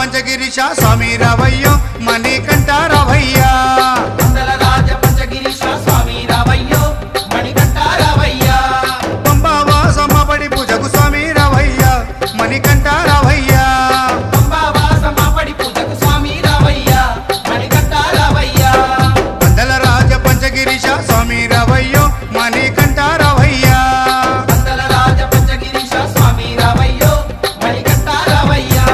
పంచగిరీశ స్వామి రావయ్యో మణికంఠ రావయ్యా పందల రాజ పంచగిరీశ స్వామి రావయ్యో మణికంఠ రావయ్యా పంబావాసమ్మ పడి పూజకు స్వామి రావయ్యా మణికంఠ రావయ్యా పంబావాసమ్మ పడి పూజకు స్వామి రావయ్యా మణికంఠ రావయ్యా పందల రాజ పంచగిరీశ స్వామి రావయ్యో మణికంఠ రావయ్యా పందల రాజ పంచగిరీశ స్వామి రావయ్యో మణికంఠ రావయ్యా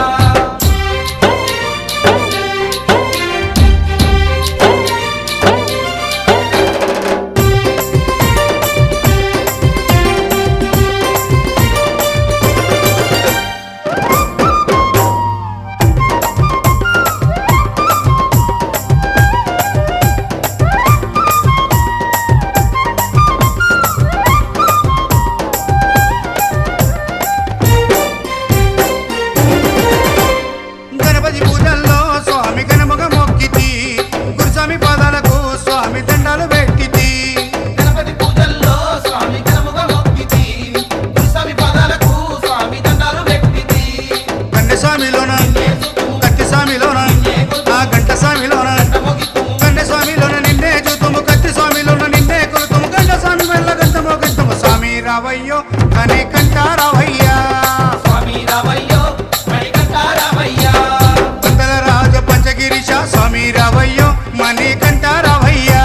గణపతి పూజల్లో స్వామి గణముగ మొక్కితి గురుస్వామి పాదాలకు స్వామి దండాలు పెట్టితి గణపతి పూజల్లో స్వామి గణముగా మొక్కితి గురుస్వామి పాదాలకు స్వామి దండాలు పెట్టితి కన్నె స్వామిలోన కత్తి స్వామిలోన ఆ గంట స్వామిలోన కన్నె స్వామిలోన నిన్నే చూతుము కత్తి స్వామిలోన నిన్నే కొలుతుము గంట స్వామి వల్ల గంటమో గంటము స్వామి రావయ్యో కనికంఠ రావయ్యా స్వామి రావయ్యో మణికంఠ రావయ్యా పందల రాజ పంచగిరీశ స్వామి రావయ్యో మణికంఠ రావయ్యా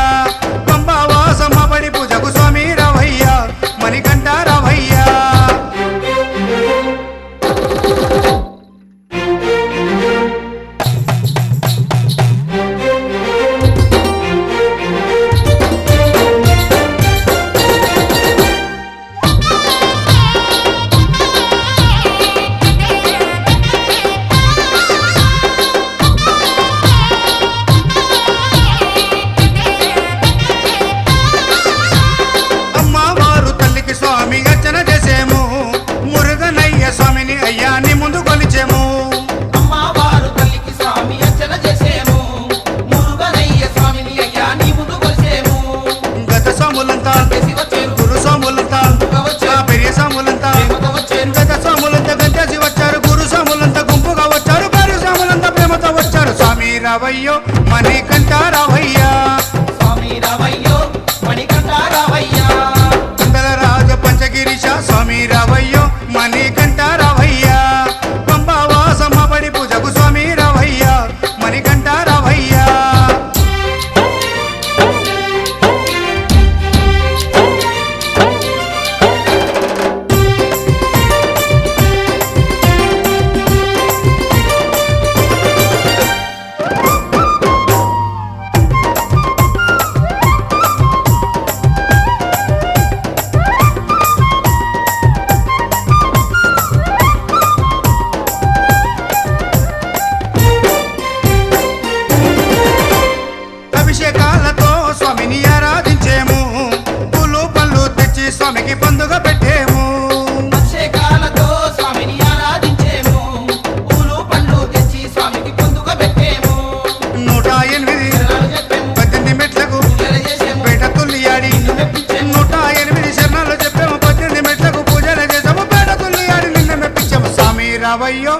పంబావాసమ్మ పడి పూజకు స్వామి రావయ్యా మణికంఠ రావయ్యా అమ్మవారు తల్లికి స్వామి అర్చన చేసేము మురుగనయ్య స్వామిని అయ్యా నీ ముందు కొలిచేము అమ్మవారు తల్లికి స్వామి అర్చన చేసేము మురుగనయ్య స్వామిని అయ్యా నీ ముందు కొలిసేము గత స్వాములంతా చేసి వచ్చేరు గురు స్వాములంతా ఆ పెరియ స్వాములంతా ప్రేమతో వచ్చేరు గత స్వాములంతా గంతేసి వచ్చారు గురు స్వాములంతా గుంపుగా వచ్చారు భార్య స్వాములంతా ప్రేమతో వచ్చారు స్వామి రావయ్యో మణికంఠ రావయ్యా స్వామి రావయ్యో మణికంఠ రావయ్యా పందల రాజ పంచగిరీశ స్వామి రావయ్యో మణికంఠ రావయ్యా పంబావాసమ్మ పడి పూజకు స్వామి రావయ్యా మణికంఠ రావయ్యా అభిషేకాలతో స్వామిని ఆరాధించేము పూలు పళ్ళు తెచ్చి స్వామికి పండుగ పెట్టేము అభిషేకాలతో స్వామిని ఆరాధించేము పూలు పండ్లు తెచ్చి స్వామికి పొందుగా పెట్టేము 108 శరణాలు చెప్పేము 18 మెట్లకు పూజలు చేసేము పేట తుల్లియాడి నిన్ను మెప్పించేము 108 శరణాలు చెప్పాము 18 మెట్లకు పూజలు చేసాము పేట తుల్లియాడి నిన్న మెప్పించాము స్వామి రావయ్యో